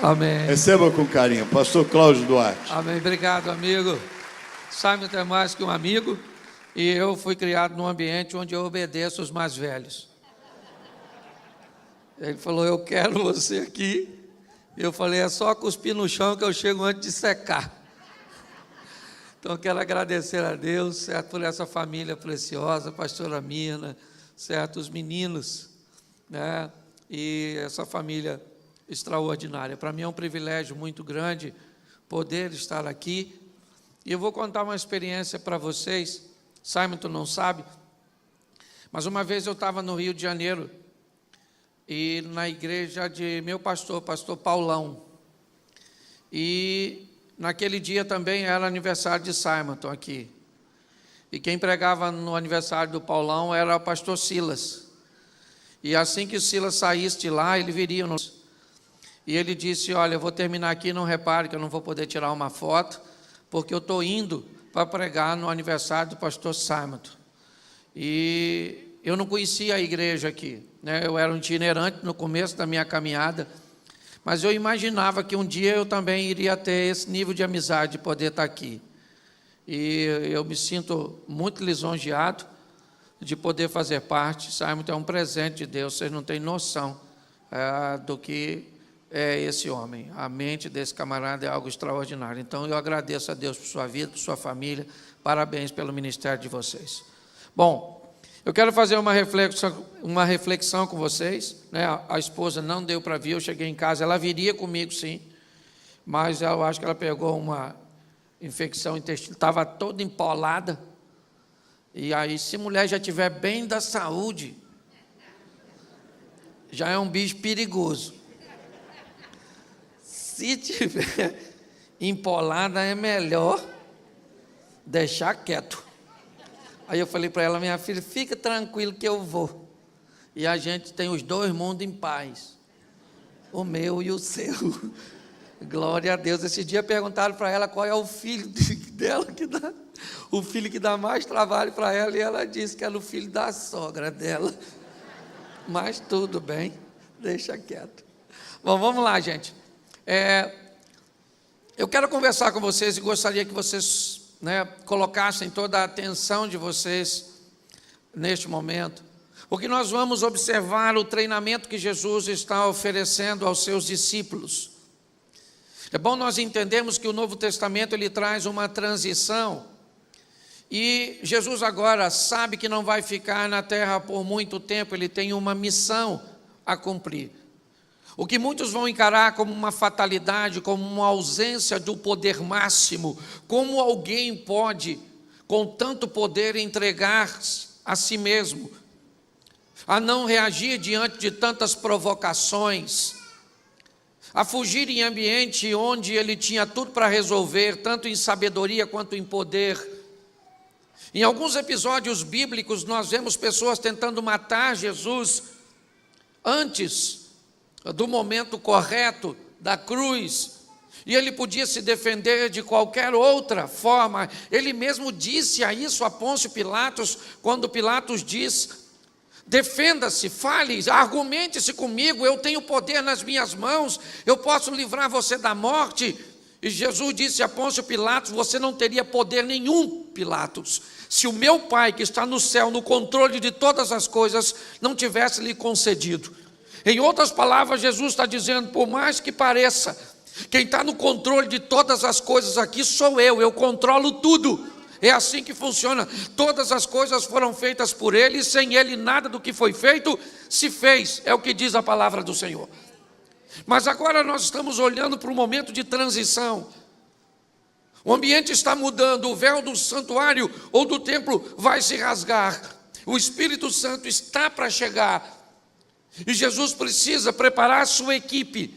Amém. Receba com carinho, pastor Cláudio Duarte. Amém. Obrigado, amigo. Simon é mais que um amigo, e eu fui criado num ambiente onde eu obedeço os mais velhos. Ele falou, eu quero você aqui. Eu falei, é só cuspir no chão que eu chego antes de secar. Então, quero agradecer a Deus, certo, por essa família preciosa, pastora Mirna, certo, os meninos, né, e essa família extraordinária. Para mim é um privilégio muito grande poder estar aqui. E eu vou contar uma experiência para vocês. Simon, tu não sabe, mas uma vez eu estava no Rio de Janeiro, e na igreja de meu pastor Paulão, e naquele dia também era aniversário de Simonton aqui, e quem pregava no aniversário do Paulão era o pastor Silas, e assim que o Silas saísse de lá, ele viria, e ele disse, olha, eu vou terminar aqui, não repare que eu não vou poder tirar uma foto, porque eu estou indo para pregar no aniversário do pastor Simonton, e eu não conhecia a igreja aqui, né? Eu era um itinerante no começo da minha caminhada, mas eu imaginava que um dia eu também iria ter esse nível de amizade, de poder estar aqui. E eu me sinto muito lisonjeado de poder fazer parte. Simon é um presente de Deus, vocês não têm noção do que é esse homem. A mente desse camarada é algo extraordinário. Então eu agradeço a Deus por sua vida, por sua família. Parabéns pelo ministério de vocês. Bom, eu quero fazer uma reflexão com vocês, né? A esposa não deu para vir, eu cheguei em casa, ela viria comigo sim, mas eu acho que ela pegou uma infecção intestinal, estava toda empolada, e aí se mulher já estiver bem da saúde, já é um bicho perigoso. Se tiver empolada é melhor deixar quieto. Aí eu falei para ela, minha filha, fica tranquilo que eu vou. E a gente tem os dois mundos em paz. O meu e o seu. Glória a Deus. Esse dia perguntaram para ela qual é o filho dela que dá. O filho que dá mais trabalho para ela. E ela disse que era o filho da sogra dela. Mas tudo bem, deixa quieto. Bom, vamos lá, gente. Eu quero conversar com vocês e gostaria que vocês colocassem toda a atenção de vocês neste momento, porque nós vamos observar o treinamento que Jesus está oferecendo aos seus discípulos. É bom nós entendermos que o Novo Testamento ele traz uma transição, e Jesus agora sabe que não vai ficar na terra por muito tempo, ele tem uma missão a cumprir. O que muitos vão encarar como uma fatalidade, como uma ausência do poder máximo, como alguém pode, com tanto poder, entregar a si mesmo, a não reagir diante de tantas provocações, a fugir em ambiente onde ele tinha tudo para resolver, tanto em sabedoria quanto em poder. Em alguns episódios bíblicos nós vemos pessoas tentando matar Jesus antes do momento correto da cruz, e ele podia se defender de qualquer outra forma. Ele mesmo disse a isso a Pôncio Pilatos, quando Pilatos diz, defenda-se, fale, argumente-se comigo, eu tenho poder nas minhas mãos, eu posso livrar você da morte. E Jesus disse a Pôncio Pilatos, você não teria poder nenhum, Pilatos, se o meu Pai que está no céu, no controle de todas as coisas, não tivesse lhe concedido. Em outras palavras, Jesus está dizendo, por mais que pareça, quem está no controle de todas as coisas aqui sou eu controlo tudo. É assim que funciona, todas as coisas foram feitas por Ele, e sem Ele nada do que foi feito se fez, é o que diz a palavra do Senhor. Mas agora nós estamos olhando para um momento de transição. O ambiente está mudando, o véu do santuário ou do templo vai se rasgar, o Espírito Santo está para chegar, e Jesus precisa preparar a sua equipe,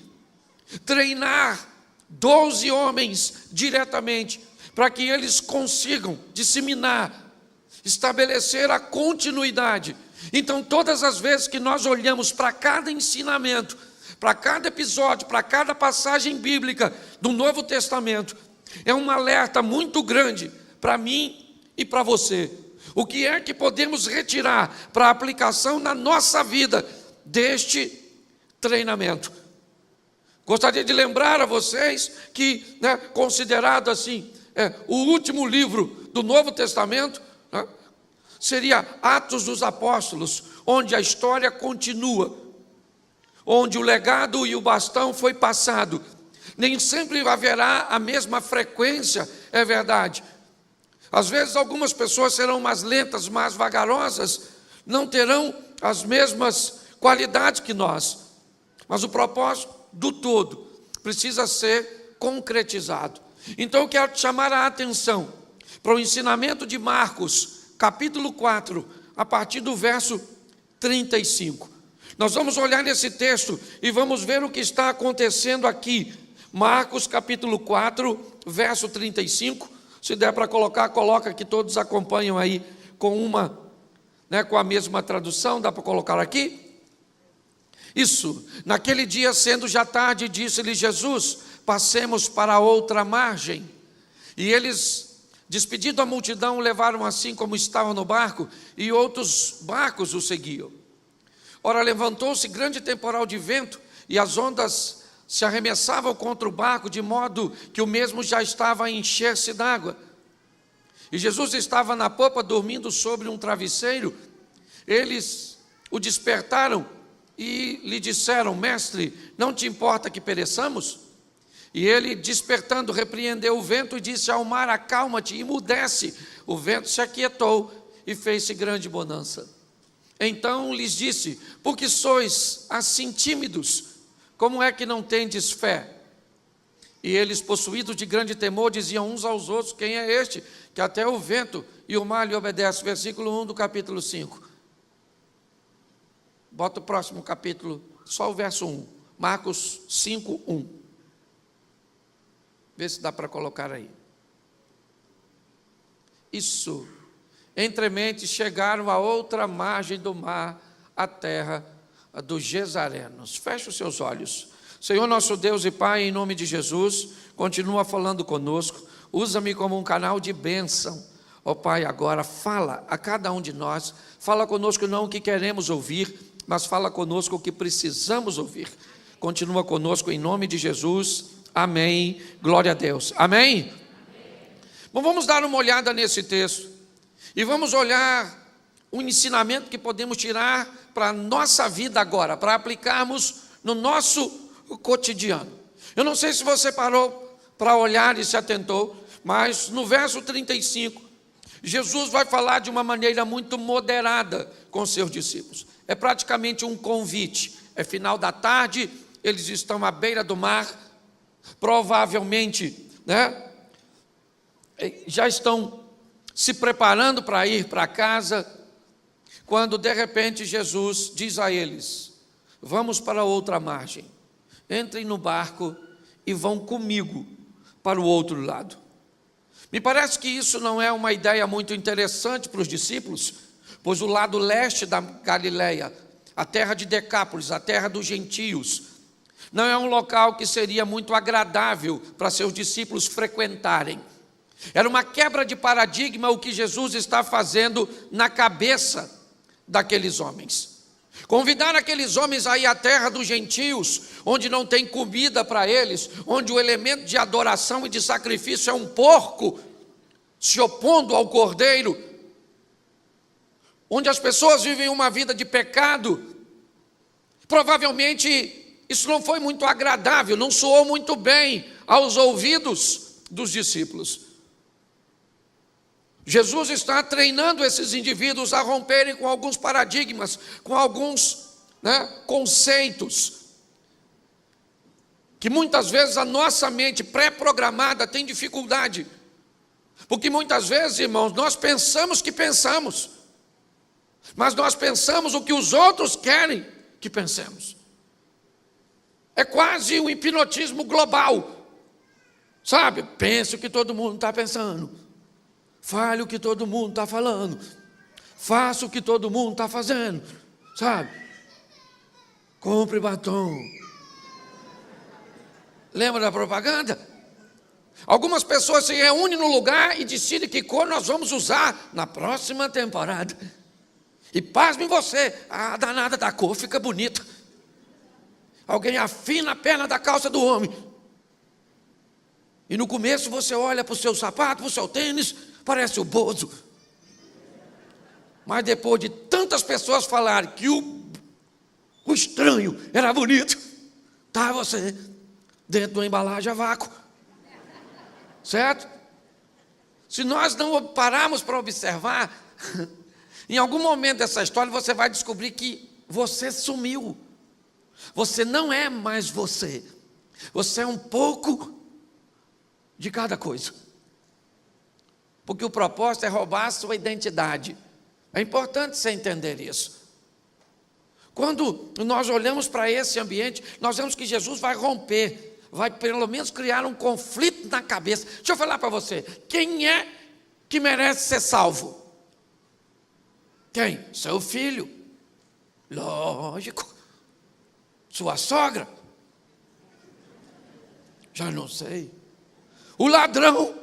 treinar 12 homens diretamente, para que eles consigam disseminar, estabelecer a continuidade. Então, todas as vezes que nós olhamos para cada ensinamento, para cada episódio, para cada passagem bíblica do Novo Testamento, é um alerta muito grande para mim e para você. O que é que podemos retirar para aplicação na nossa vida deste treinamento? Gostaria de lembrar a vocês que, considerado assim, o último livro do Novo Testamento, seria Atos dos Apóstolos, onde a história continua, onde o legado e o bastão foi passado. Nem sempre haverá a mesma frequência, é verdade. Às vezes algumas pessoas serão mais lentas, mais vagarosas, não terão as mesmas qualidades que nós, mas o propósito do todo precisa ser concretizado. Então eu quero te chamar a atenção para o ensinamento de Marcos, capítulo 4, a partir do verso 35. Nós vamos olhar nesse texto e vamos ver o que está acontecendo aqui. Marcos capítulo 4, verso 35. Se der para colocar, coloca, que todos acompanham aí com com a mesma tradução. Dá para colocar aqui? Isso. Naquele dia, sendo já tarde, disse-lhe Jesus: passemos para outra margem. E eles, despedindo a multidão, levaram assim como estavam no barco, e outros barcos o seguiam. Ora, levantou-se grande temporal de vento, e as ondas se arremessavam contra o barco, de modo que o mesmo já estava a encher-se d'água. E Jesus estava na popa, dormindo sobre um travesseiro. Eles o despertaram e lhe disseram: mestre, não te importa que pereçamos? E ele, despertando, repreendeu o vento e disse ao mar: acalma-te, e emudece. O vento se aquietou e fez-se grande bonança. Então lhes disse: por que sois assim tímidos? Como é que não tendes fé? E eles, possuídos de grande temor, diziam uns aos outros: quem é este, que até o vento e o mar lhe obedecem? Versículo 1 do capítulo 5. Bota o próximo capítulo, só o verso 1. Marcos 5, 1. Vê se dá para colocar aí. Isso. Entremente chegaram a outra margem do mar, a terra dos Gesarenos. Feche os seus olhos. Senhor nosso Deus e Pai, em nome de Jesus, continua falando conosco. Usa-me como um canal de bênção. Ó Pai, agora fala a cada um de nós. Fala conosco não o que queremos ouvir, mas fala conosco o que precisamos ouvir. Continua conosco em nome de Jesus. Amém. Glória a Deus. Amém? Bom, vamos dar uma olhada nesse texto e vamos olhar o ensinamento que podemos tirar para a nossa vida agora, para aplicarmos no nosso cotidiano. Eu não sei se você parou para olhar e se atentou, mas no verso 35, Jesus vai falar de uma maneira muito moderada com seus discípulos. É praticamente um convite. É final da tarde, eles estão à beira do mar, provavelmente, já estão se preparando para ir para casa, quando de repente Jesus diz a eles: vamos para outra margem, entrem no barco e vão comigo para o outro lado. Me parece que isso não é uma ideia muito interessante para os discípulos, pois o lado leste da Galileia, a terra de Decápolis, a terra dos gentios, não é um local que seria muito agradável para seus discípulos frequentarem. Era uma quebra de paradigma o que Jesus está fazendo na cabeça daqueles homens. Convidar aqueles homens a ir à terra dos gentios, onde não tem comida para eles, onde o elemento de adoração e de sacrifício é um porco se opondo ao cordeiro, onde as pessoas vivem uma vida de pecado. Provavelmente isso não foi muito agradável, não soou muito bem aos ouvidos dos discípulos. Jesus está treinando esses indivíduos a romperem com alguns paradigmas, com alguns conceitos, que muitas vezes a nossa mente pré-programada tem dificuldade. Porque muitas vezes, irmãos, nós pensamos que pensamos, mas nós pensamos o que os outros querem que pensemos. É quase um hipnotismo global, sabe? Pense o que todo mundo está pensando. Fale o que todo mundo está falando. Faça o que todo mundo está fazendo. Sabe? Compre batom. Lembra da propaganda? Algumas pessoas se reúnem no lugar e decidem que cor nós vamos usar na próxima temporada. E pasme você, a danada da cor fica bonita. Alguém afina a perna da calça do homem. E no começo você olha para o seu sapato, para o seu tênis, parece o Bozo. Mas depois de tantas pessoas falarem que o estranho era bonito, tá você dentro de uma embalagem a vácuo. Certo? Se nós não pararmos para observar, em algum momento dessa história você vai descobrir que você sumiu. Você não é mais você. Você é um pouco de cada coisa. Porque o propósito é roubar a sua identidade. É importante você entender isso. Quando nós olhamos para esse ambiente, nós vemos que Jesus vai romper, vai pelo menos criar um conflito na cabeça. Deixa eu falar para você, quem é que merece ser salvo? Quem? Seu filho. Lógico. Sua sogra? Já não sei. O ladrão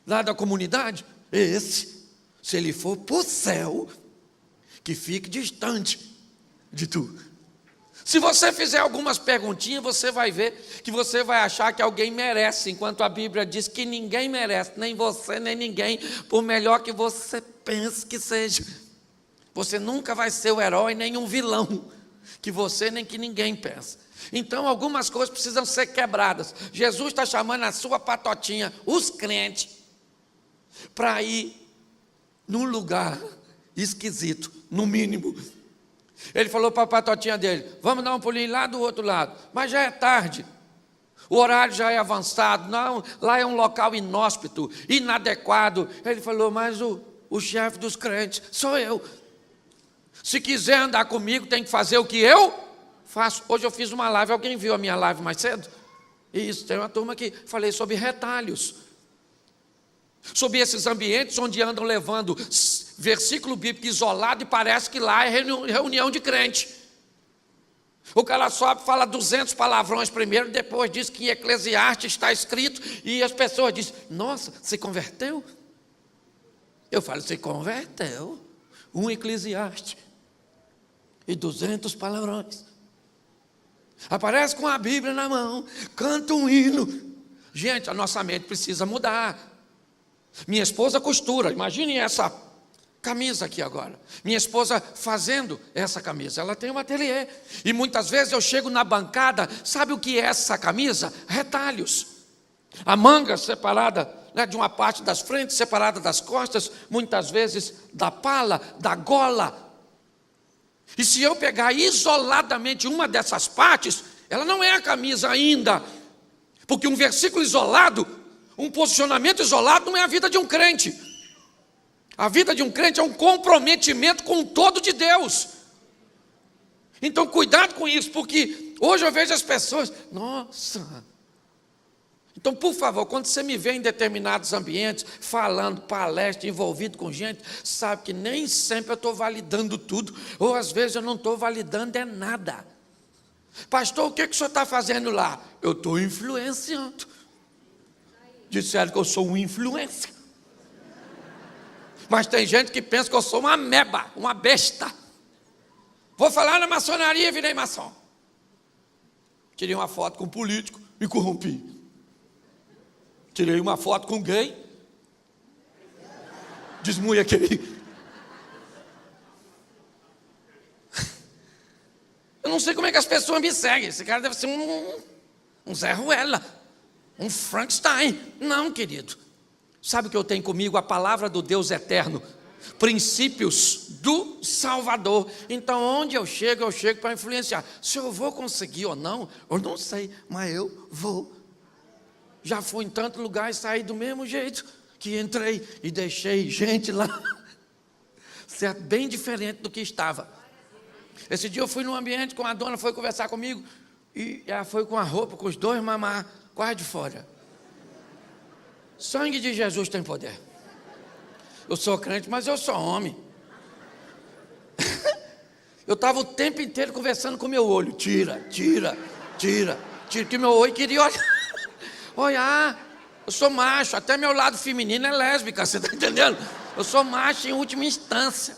lá da comunidade? Esse. Se ele for para o céu, que fique distante de tu. Se você fizer algumas perguntinhas, você vai ver que você vai achar que alguém merece, enquanto a Bíblia diz que ninguém merece, nem você, nem ninguém, por melhor que você pense que seja. Você nunca vai ser o herói, nem um vilão, que você nem que ninguém pensa. Então algumas coisas precisam ser quebradas. Jesus está chamando a sua patotinha, os crentes, para ir num lugar esquisito, no mínimo. Ele falou para a patotinha dele, vamos dar um pulinho lá do outro lado. Mas já é tarde, o horário já é avançado, não, lá é um local inóspito, inadequado. Ele falou, mas o chefe dos crentes sou eu. Se quiser andar comigo, tem que fazer o que eu faço. Hoje eu fiz uma live, alguém viu a minha live mais cedo? Isso, tem uma turma que falei sobre retalhos. Sobre esses ambientes onde andam levando versículo bíblico isolado e parece que lá é reunião de crente. O cara sobe, fala 200 palavrões primeiro, depois diz que em Eclesiastes está escrito, e as pessoas dizem, nossa, se converteu? Eu falo, se converteu? Um Eclesiastes e 200 palavrões. Aparece com a Bíblia na mão, canta um hino. Gente, a nossa mente precisa mudar. Minha esposa costura, imagine essa camisa aqui agora. Minha esposa fazendo essa camisa, ela tem um ateliê. E muitas vezes eu chego na bancada, sabe o que é essa camisa? Retalhos. A manga separada, né, de uma parte das frentes, separada das costas, muitas vezes da pala, da gola. E se eu pegar isoladamente uma dessas partes, ela não é a camisa ainda. Porque um versículo isolado, um posicionamento isolado não é a vida de um crente. A vida de um crente é um comprometimento com o todo de Deus. Então cuidado com isso, porque hoje eu vejo as pessoas, nossa. Então, por favor, quando você me vê em determinados ambientes, falando, palestra, envolvido com gente, sabe que nem sempre eu estou validando tudo, ou às vezes eu não estou validando é nada. Pastor, o que o senhor está fazendo lá? Eu estou influenciando. Disseram que eu sou um influencer. Mas tem gente que pensa que eu sou uma ameba, uma besta. Vou falar na maçonaria e virei maçom. Tirei uma foto com um político, me corrompi. Tirei uma foto com um gay, desmunhequei. Eu não sei como é que as pessoas me seguem. Esse cara deve ser um Zé Ruela, um Frankenstein. Não, querido. Sabe o que eu tenho comigo? A palavra do Deus eterno. Princípios do Salvador. Então, onde eu chego para influenciar. Se eu vou conseguir ou não, eu não sei, mas eu vou. Já fui em tanto lugar e saí do mesmo jeito que entrei e deixei gente lá. Certo? Bem diferente do que estava. Esse dia eu fui num ambiente com a dona, foi conversar comigo e ela foi com a roupa, com os dois mamar, quase de fora. Sangue de Jesus tem poder. Eu sou crente, mas eu sou homem. Eu estava o tempo inteiro conversando com o meu olho. Tira, que meu olho queria olhar. Eu sou macho, até meu lado feminino é lésbica, você está entendendo? Eu sou macho em última instância.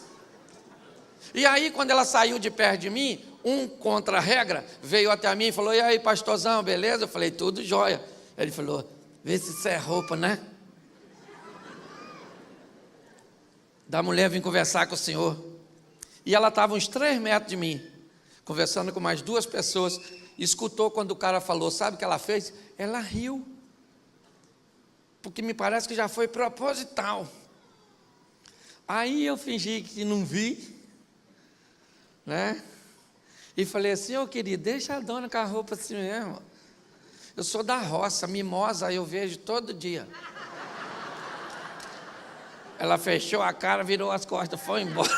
E aí, quando ela saiu de perto de mim, um contra a regra, veio até mim e falou: e aí, pastorzão, beleza? Eu falei: tudo jóia. Ele falou: vê se isso é roupa, né? Da mulher vir conversar com o senhor. E ela estava uns 3 metros de mim, conversando com mais 2 pessoas. Escutou quando o cara falou, sabe o que ela fez? Ela riu, porque me parece que já foi proposital. Aí eu fingi que não vi, né? E falei assim: ô querido, deixa a dona com a roupa assim mesmo. Eu sou da roça, mimosa, eu vejo todo dia. Ela fechou a cara, virou as costas, foi embora.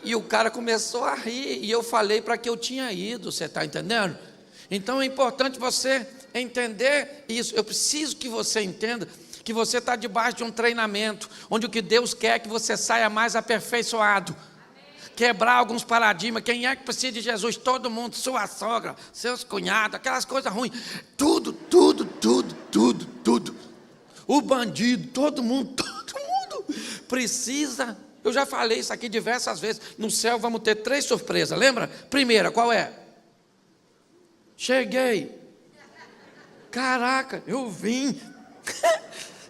E o cara começou a rir, e eu falei para que eu tinha ido, você está entendendo? Então é importante você entender isso. Eu preciso que você entenda que você está debaixo de um treinamento, onde o que Deus quer é que você saia mais aperfeiçoado. Quebrar alguns paradigmas. Quem é que precisa de Jesus? Todo mundo, sua sogra, seus cunhados, aquelas coisas ruins. Tudo. O bandido, todo mundo precisa. Eu já falei isso aqui diversas vezes. No céu vamos ter 3 surpresas, lembra? Primeira, qual é? Cheguei. Caraca, eu vim.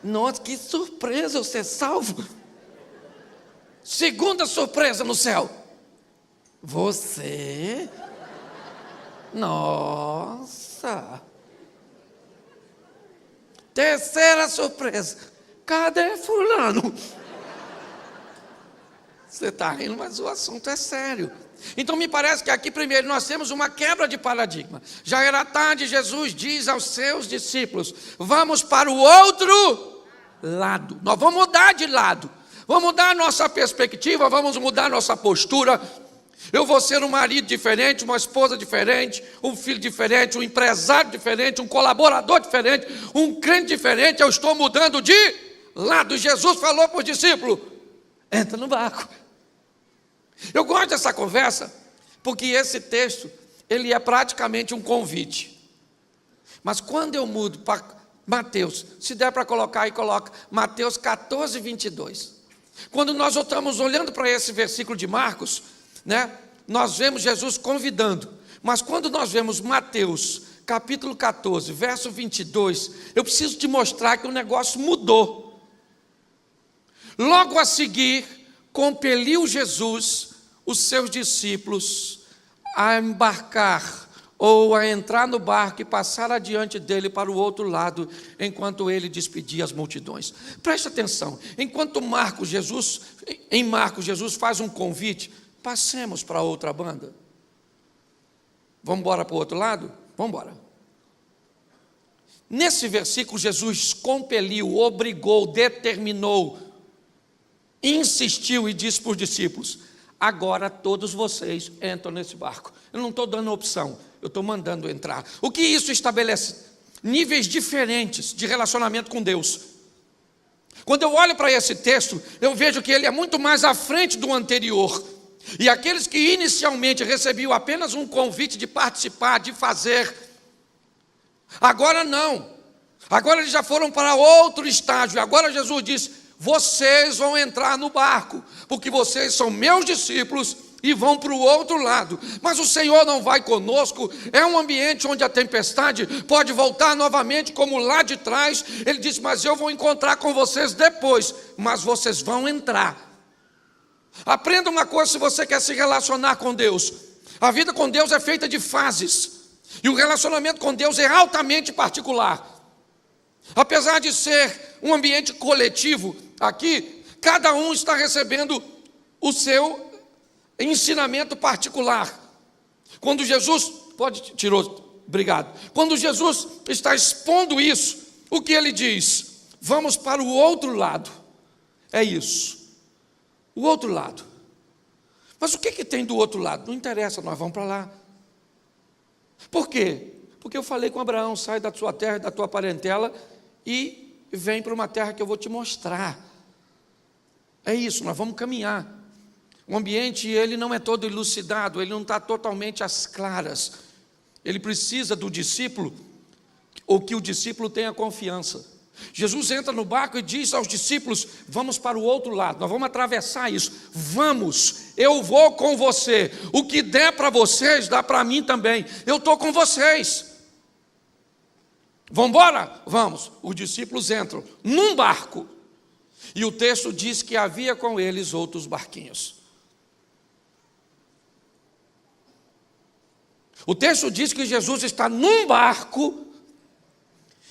Nossa, que surpresa eu ser salvo. Segunda surpresa no céu. Você? Nossa. Terceira surpresa. Cadê fulano? Você está rindo, mas o assunto é sério. Então me parece que aqui primeiro nós temos uma quebra de paradigma. Já era tarde, Jesus diz aos seus discípulos: vamos para o outro lado. Nós vamos mudar de lado. Vamos mudar a nossa perspectiva, vamos mudar a nossa postura. Eu vou ser um marido diferente, uma esposa diferente, um filho diferente, um empresário diferente, um colaborador diferente, um crente diferente. Eu estou mudando de lado. Jesus falou para os discípulos: entra no barco. Eu gosto dessa conversa, porque esse texto, ele é praticamente um convite. Mas quando eu mudo para Mateus, se der para colocar aí, coloca Mateus 14, 22. Quando nós estamos olhando para esse versículo de Marcos, né, nós vemos Jesus convidando. Mas quando nós vemos Mateus, capítulo 14, verso 22, eu preciso te mostrar que o negócio mudou. Logo a seguir, compeliu Jesus os seus discípulos a embarcar ou a entrar no barco e passar adiante dele para o outro lado, enquanto ele despedia as multidões. Preste atenção, enquanto em Marcos Jesus faz um convite: passemos para outra banda. Vamos embora para o outro lado? Vamos embora. Nesse versículo Jesus compeliu, obrigou, determinou, insistiu e disse para os discípulos: agora todos vocês entram nesse barco. Eu não estou dando opção, eu estou mandando entrar. O que isso estabelece? Níveis diferentes de relacionamento com Deus. Quando eu olho para esse texto, eu vejo que ele é muito mais à frente do anterior. E aqueles que inicialmente recebiam apenas um convite de participar, de fazer, agora não. Agora eles já foram para outro estágio. Agora Jesus diz: vocês vão entrar no barco, porque vocês são meus discípulos e vão para o outro lado. Mas o Senhor não vai conosco. É um ambiente onde a tempestade pode voltar novamente como lá de trás. Ele diz: mas eu vou encontrar com vocês depois, mas vocês vão entrar. Aprenda uma coisa se você quer se relacionar com Deus: a vida com Deus é feita de fases, e o relacionamento com Deus é altamente particular. Apesar de ser um ambiente coletivo, aqui cada um está recebendo o seu ensinamento particular. Quando Jesus, obrigado. Quando Jesus está expondo isso, o que ele diz? Vamos para o outro lado. É isso. O outro lado. Mas o que tem do outro lado? Não interessa, nós vamos para lá. Por quê? Porque eu falei com Abraão: sai da sua terra e da tua parentela e vem para uma terra que eu vou te mostrar. É isso, nós vamos caminhar. O ambiente, ele não é todo elucidado, ele não está totalmente às claras. Ele precisa do discípulo, ou que o discípulo tenha confiança. Jesus entra no barco e diz aos discípulos: vamos para o outro lado, nós vamos atravessar isso. Vamos, eu vou com você. O que der para vocês, dá para mim também. Eu estou com vocês. Vamos embora? Vamos. Os discípulos entram num barco. E o texto diz que havia com eles outros barquinhos. O texto diz que Jesus está num barco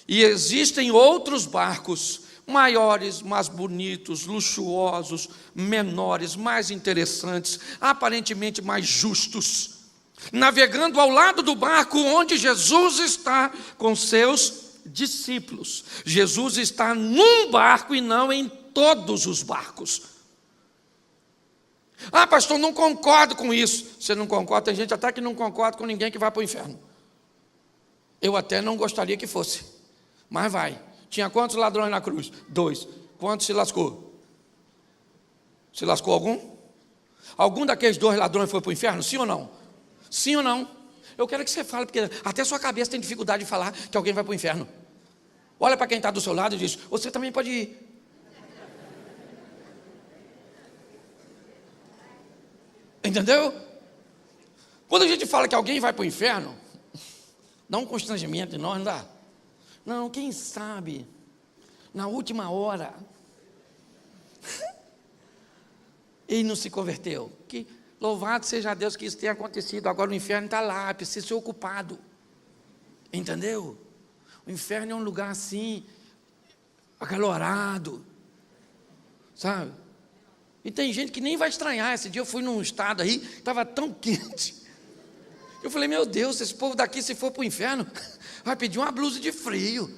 e existem outros barcos maiores, mais bonitos, luxuosos, menores, mais interessantes, aparentemente mais justos, navegando ao lado do barco onde Jesus está com seus discípulos. Jesus está num barco e não em todos os barcos. Ah, pastor, não concordo com isso. Você não concorda? Tem gente até que não concorda com ninguém que vai para o inferno. Eu até não gostaria que fosse, mas vai. Tinha quantos ladrões na cruz? 2. Quantos se lascou? Se lascou algum? Algum daqueles 2 ladrões foi para o inferno? Sim ou não? Sim ou não? Eu quero que você fale, porque até sua cabeça tem dificuldade de falar que alguém vai para o inferno. Olha para quem está do seu lado e diz: você também pode ir. Entendeu? Quando a gente fala que alguém vai para o inferno, dá um constrangimento em nós, não dá? Não, quem sabe, na última hora, ele não se converteu. Que louvado seja Deus que isso tenha acontecido. Agora o inferno está lá, precisa ser ocupado. Entendeu? O inferno é um lugar assim, acalorado, sabe? E tem gente que nem vai estranhar. Esse dia eu fui num estado aí, estava tão quente. Eu falei: meu Deus, esse povo daqui, se for para o inferno, vai pedir uma blusa de frio.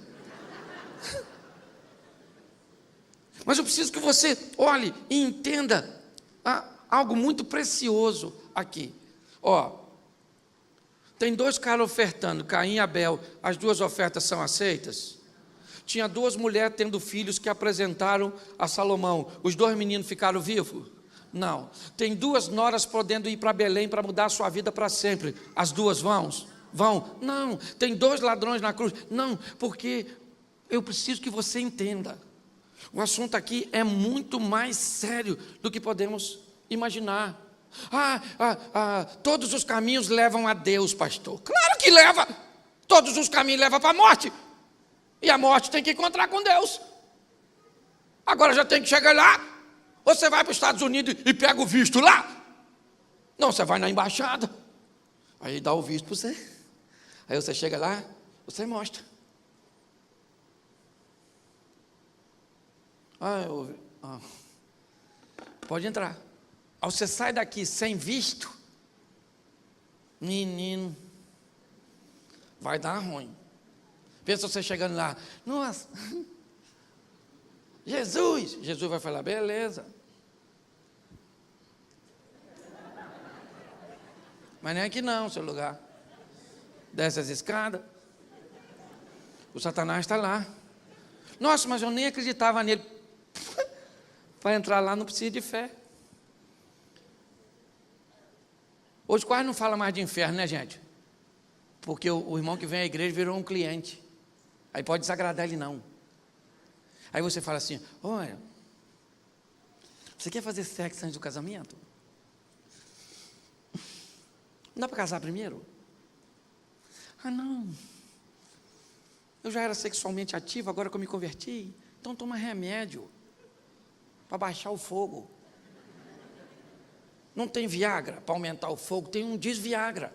Mas eu preciso que você olhe e entenda algo muito precioso aqui. Ó, tem 2 caras ofertando, Caim e Abel. As 2 ofertas são aceitas? Tinha 2 mulheres tendo filhos que apresentaram a Salomão. Os 2 meninos ficaram vivos? Não. Tem 2 noras podendo ir para Belém para mudar a sua vida para sempre. As 2 vão? Vão? Não. Tem 2 ladrões na cruz? Não, porque eu preciso que você entenda. O assunto aqui é muito mais sério do que podemos imaginar. Todos os caminhos levam a Deus, pastor. Claro que leva. Todos os caminhos levam para a morte. E a morte tem que encontrar com Deus. Agora já tem que chegar lá. Ou você vai para os Estados Unidos e pega o visto lá? Não, você vai na embaixada. Aí dá o visto para você. Aí você chega lá, você mostra. Pode entrar. Aí você sai daqui sem visto, menino, vai dar ruim. Pensa você chegando lá: nossa, Jesus vai falar: beleza. Mas não é aqui não, seu lugar. Desce as escadas. O Satanás está lá. Nossa, mas eu nem acreditava nele. Para entrar lá não precisa de fé. Hoje quase não fala mais de inferno, né, gente? Porque o irmão que vem à igreja virou um cliente. Aí pode desagradar ele não. Aí você fala assim: olha, você quer fazer sexo antes do casamento? Não dá para casar primeiro? Não. Eu já era sexualmente ativo, agora que eu me converti. Então toma remédio para baixar o fogo. Não tem Viagra para aumentar o fogo, tem um Desviagra.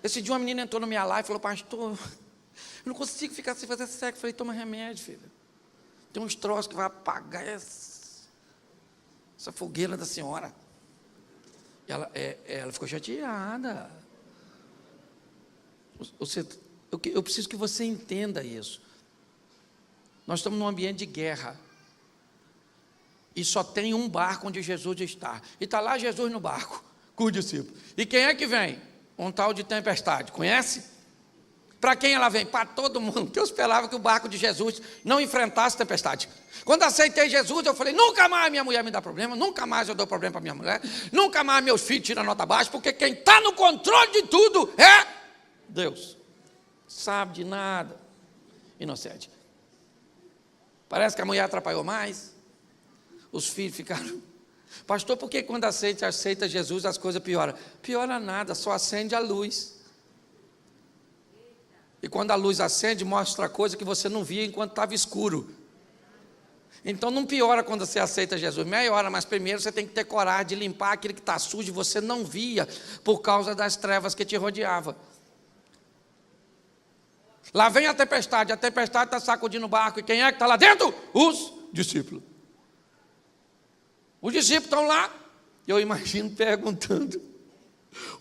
Esse dia uma menina entrou na minha live e falou: pastor, eu não consigo ficar sem fazer sexo. Eu falei: toma remédio, filho. Tem uns troços que vai apagar essa fogueira da senhora. Ela ficou chateada. Eu preciso que você entenda isso. Nós estamos num ambiente de guerra. E só tem um barco onde Jesus está. E está lá Jesus no barco, com os discípulos. E quem é que vem? Um tal de tempestade. Conhece? Para quem ela vem? Para todo mundo. Porque eu esperava que o barco de Jesus não enfrentasse tempestade. Quando aceitei Jesus, eu falei: nunca mais minha mulher me dá problema, nunca mais eu dou problema para minha mulher, nunca mais meus filhos tiram nota baixa, porque quem está no controle de tudo é Deus. Sabe de nada. Inocente. Parece que a mulher atrapalhou mais. Os filhos ficaram... Pastor, por que quando aceita Jesus as coisas pioram? Piora nada, só acende a luz. E quando a luz acende, mostra coisa que você não via enquanto estava escuro. Então não piora quando você aceita Jesus, melhora, mas primeiro você tem que ter coragem de limpar aquilo que está sujo e você não via por causa das trevas que te rodeavam. Lá vem a tempestade está sacudindo o barco, e quem é que está lá dentro? Os discípulos. Os discípulos estão lá, eu imagino perguntando,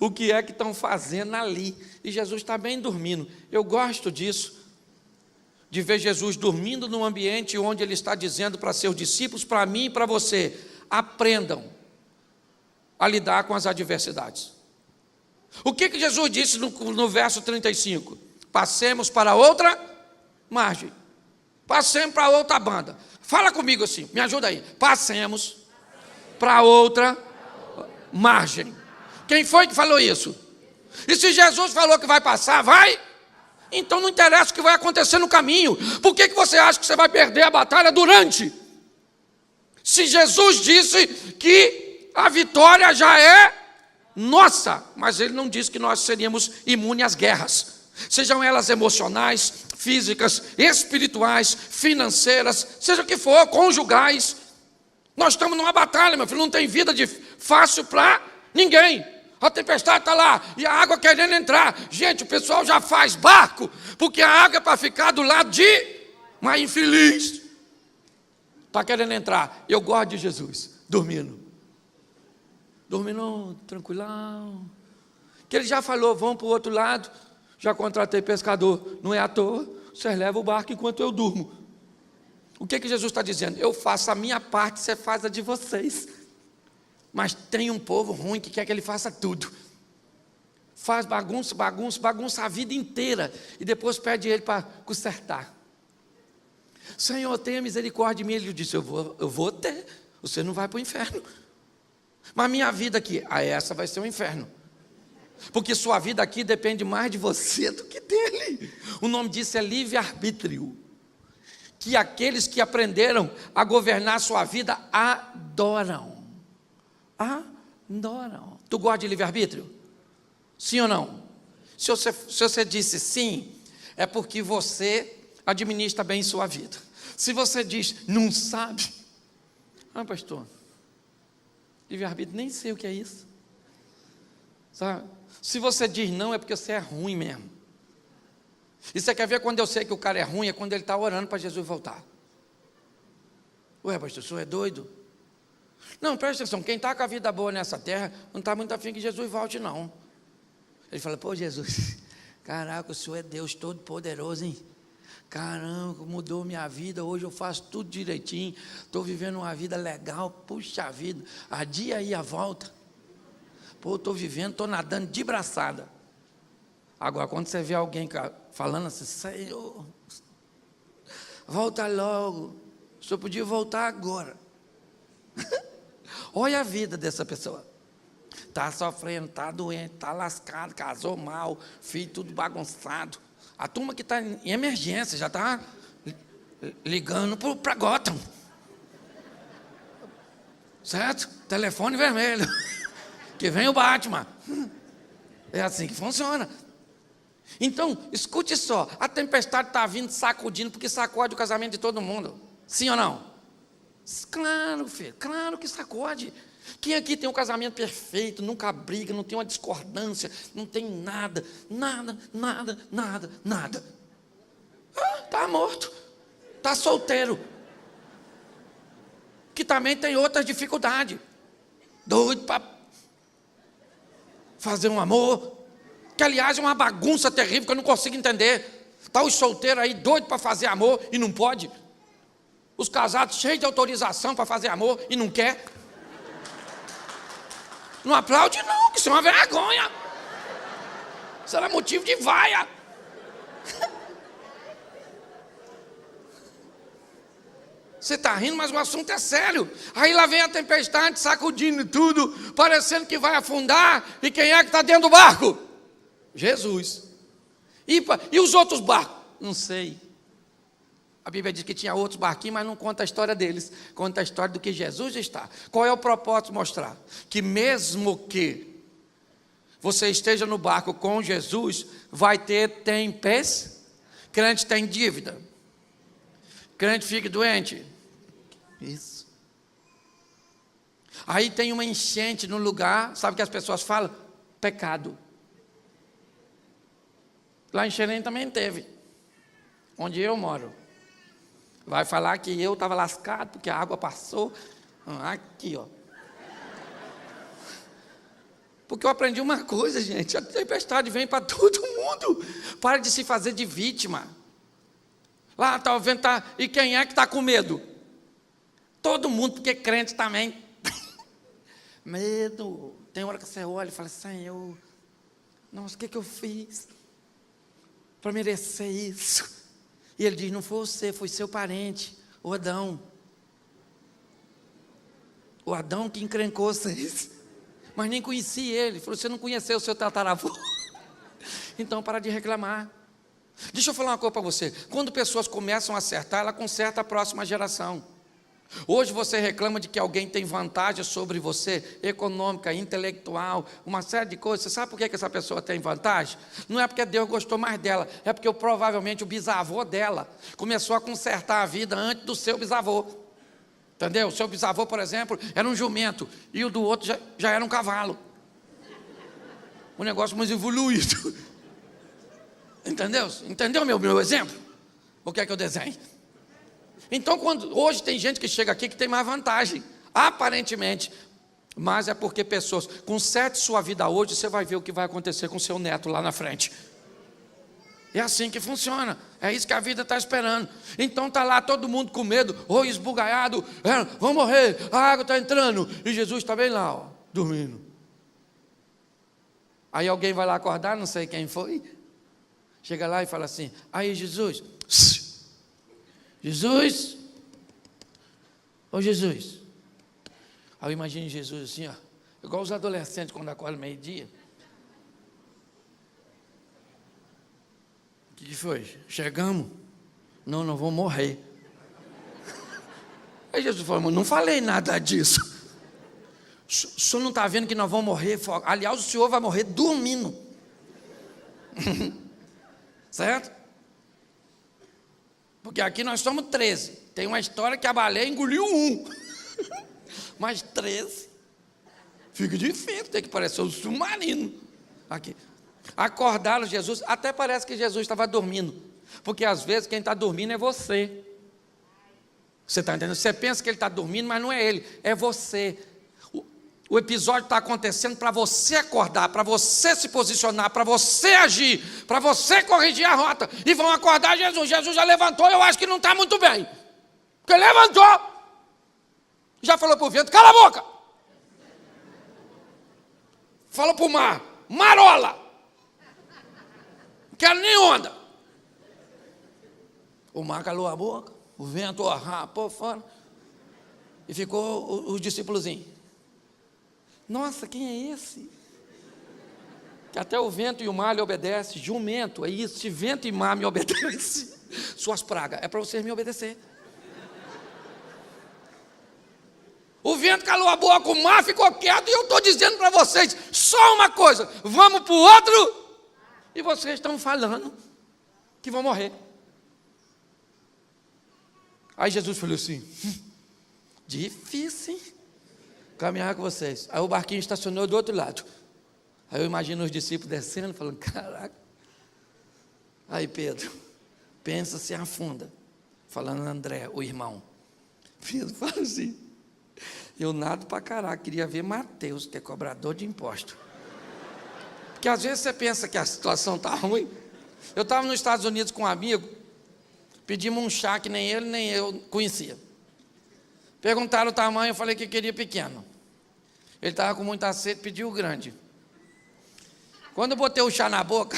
o que é que estão fazendo ali? E Jesus está bem dormindo. Eu gosto disso, de ver Jesus dormindo num ambiente onde Ele está dizendo para seus discípulos, para mim e para você, aprendam a lidar com as adversidades. O que Jesus disse no verso 35? Passemos para outra margem. Passemos para outra banda. Fala comigo assim, me ajuda aí. Passemos para outra margem. Quem foi que falou isso? E se Jesus falou que vai passar, vai? Então não interessa o que vai acontecer no caminho. Por que você acha que você vai perder a batalha durante? Se Jesus disse que a vitória já é nossa, mas Ele não disse que nós seríamos imunes às guerras. Sejam elas emocionais, físicas, espirituais, financeiras, seja o que for, conjugais. Nós estamos numa batalha, meu filho, não tem vida fácil para ninguém. A tempestade está lá, e a água querendo entrar. Gente, o pessoal já faz barco, porque a água é para ficar do lado de uma infeliz. Está querendo entrar. Eu gosto de Jesus, dormindo, tranquilão. Que Ele já falou, vão para o outro lado. Já contratei pescador, não é à toa. Vocês levam o barco enquanto eu durmo. O que Jesus está dizendo? Eu faço a minha parte, você faz a de vocês. Mas tem um povo ruim que quer que ele faça tudo. Faz bagunça a vida inteira. E depois pede ele para consertar. Senhor, tenha misericórdia de mim. Ele disse, eu vou ter. Você não vai para o inferno. Mas minha vida aqui, essa vai ser um inferno. Porque sua vida aqui depende mais de você do que dele. O nome disso é livre-arbítrio. Que aqueles que aprenderam a governar sua vida adoram. Adoram. Tu gosta de livre-arbítrio? Sim ou não? Se você disse sim, é porque você administra bem sua vida. Se você diz, não sabe. Pastor, livre-arbítrio, nem sei o que é isso. Sabe? Se você diz não, é porque você é ruim mesmo. E você quer ver quando eu sei que o cara é ruim? É quando ele está orando para Jesus voltar. Ué, pastor, o senhor é doido? Não, presta atenção, quem está com a vida boa nessa terra, não está muito afim que Jesus volte, não. Ele fala, pô, Jesus, caraca, o senhor é Deus todo poderoso, hein? Caramba, mudou minha vida, hoje eu faço tudo direitinho, estou vivendo uma vida legal, puxa vida, a dia e a volta. Pô, estou vivendo, estou nadando de braçada. Agora, quando você vê alguém falando assim, Senhor, volta logo, o senhor podia voltar agora. Olha a vida dessa pessoa. Está sofrendo, está doente, está lascado, casou mal, filho tudo bagunçado. A turma que está em emergência já está ligando para Gotham. Certo? Telefone vermelho. Que vem o Batman. É assim que funciona. Então, escute só. A tempestade está vindo sacudindo, porque sacode o casamento de todo mundo. Sim ou não? Claro, filho. Claro que sacode. Quem aqui tem um casamento perfeito, nunca briga, não tem uma discordância, não tem nada. Está morto. Está solteiro. Que também tem outras dificuldades. Doido para fazer um amor, que aliás é uma bagunça terrível que eu não consigo entender. Está os solteiros aí doidos para fazer amor e não pode. Os casados cheios de autorização para fazer amor e não quer. Não aplaude não, que isso é uma vergonha. Isso era motivo de vaia. Você está rindo, mas o assunto é sério. Aí lá vem a tempestade sacudindo tudo, parecendo que vai afundar. E quem é que está dentro do barco? Jesus. E os outros barcos? Não sei. A Bíblia diz que tinha outros barquinhos, mas não conta a história deles. Conta a história do que Jesus está. Qual é o propósito? Mostrar que mesmo que você esteja no barco com Jesus, vai ter tempestade. Crente tem dívida. Crente fica doente. Isso. Aí tem uma enchente no lugar, sabe o que as pessoas falam? Pecado. Lá em Xerém também teve, onde eu moro. Vai falar que eu estava lascado porque a água passou. Aqui, ó. Porque eu aprendi uma coisa, gente. A tempestade vem para todo mundo. Para de se fazer de vítima. Lá está o vento, tá, e quem é que está com medo? Todo mundo, porque crente também. Medo. Tem hora que você olha e fala, Senhor, nossa, o que eu fiz para merecer isso? E ele diz, não foi você, foi seu parente, o Adão. O Adão que encrencou vocês. Mas nem conheci ele. Ele falou, você não conheceu o seu tataravô. Então, para de reclamar. Deixa eu falar uma coisa para você. Quando pessoas começam a acertar, ela conserta a próxima geração. Hoje você reclama de que alguém tem vantagem sobre você, econômica, intelectual, uma série de coisas. Você sabe por que essa pessoa tem vantagem? Não é porque Deus gostou mais dela, é porque provavelmente o bisavô dela começou a consertar a vida antes do seu bisavô. Entendeu? O seu bisavô, por exemplo, era um jumento, e o do outro já era um cavalo. Um negócio mais evoluído. Entendeu? Entendeu meu exemplo? O que é que eu desenho? Então, hoje tem gente que chega aqui que tem mais vantagem, aparentemente, mas é porque pessoas, conserte sua vida hoje, você vai ver o que vai acontecer com seu neto lá na frente. É assim que funciona, é isso que a vida está esperando. Então está lá todo mundo com medo, esbugaiado, vão morrer, a água está entrando, e Jesus está bem lá, ó, dormindo. Aí alguém vai lá acordar, não sei quem foi, chega lá e fala assim, aí Jesus, ô Jesus. Aí eu imagino Jesus assim, ó, igual os adolescentes quando acordam meio-dia. O que foi? Chegamos? Não vou morrer. Aí Jesus falou, não falei nada disso. O senhor não está vendo que nós vamos morrer? Aliás, o senhor vai morrer dormindo. Certo? Porque aqui nós somos 13. Tem uma história que a baleia engoliu um. Mas 13. Fica difícil, tem que parecer um submarino. Aqui. Acordaram Jesus, até parece que Jesus estava dormindo. Porque às vezes quem está dormindo é você. Você está entendendo? Você pensa que ele está dormindo, mas não é ele, é você. O episódio está acontecendo para você acordar, para você se posicionar, para você agir, para você corrigir a rota. E vão acordar Jesus. Jesus já levantou, eu acho que não está muito bem. Porque levantou, já falou para o vento, cala a boca. Falou para o mar, marola. Não quero nem onda. O mar calou a boca, o vento arrapou fora. E ficou os discípulozinhos. Nossa, quem é esse? Que até o vento e o mar lhe obedecem. Jumento, é isso. Se vento e mar me obedecem, suas pragas, é para vocês me obedecer. O vento calou a boca, o mar ficou quieto, e eu estou dizendo para vocês só uma coisa: vamos para o outro, e vocês estão falando que vão morrer. Aí Jesus falou assim, difícil, hein? Caminhar com vocês. Aí o barquinho estacionou do outro lado. Aí eu imagino os discípulos descendo, falando, caraca. Aí Pedro, pensa, se afunda. Falando André, o irmão. Pedro fala assim, eu nado pra caraca, queria ver Mateus, que é cobrador de imposto. Porque às vezes você pensa que a situação está ruim. Eu estava nos Estados Unidos com um amigo, pedimos um chá que nem ele, nem eu conhecia. Perguntaram o tamanho, eu falei que queria pequeno. Ele estava com muita sede, pediu o grande. Quando eu botei o chá na boca,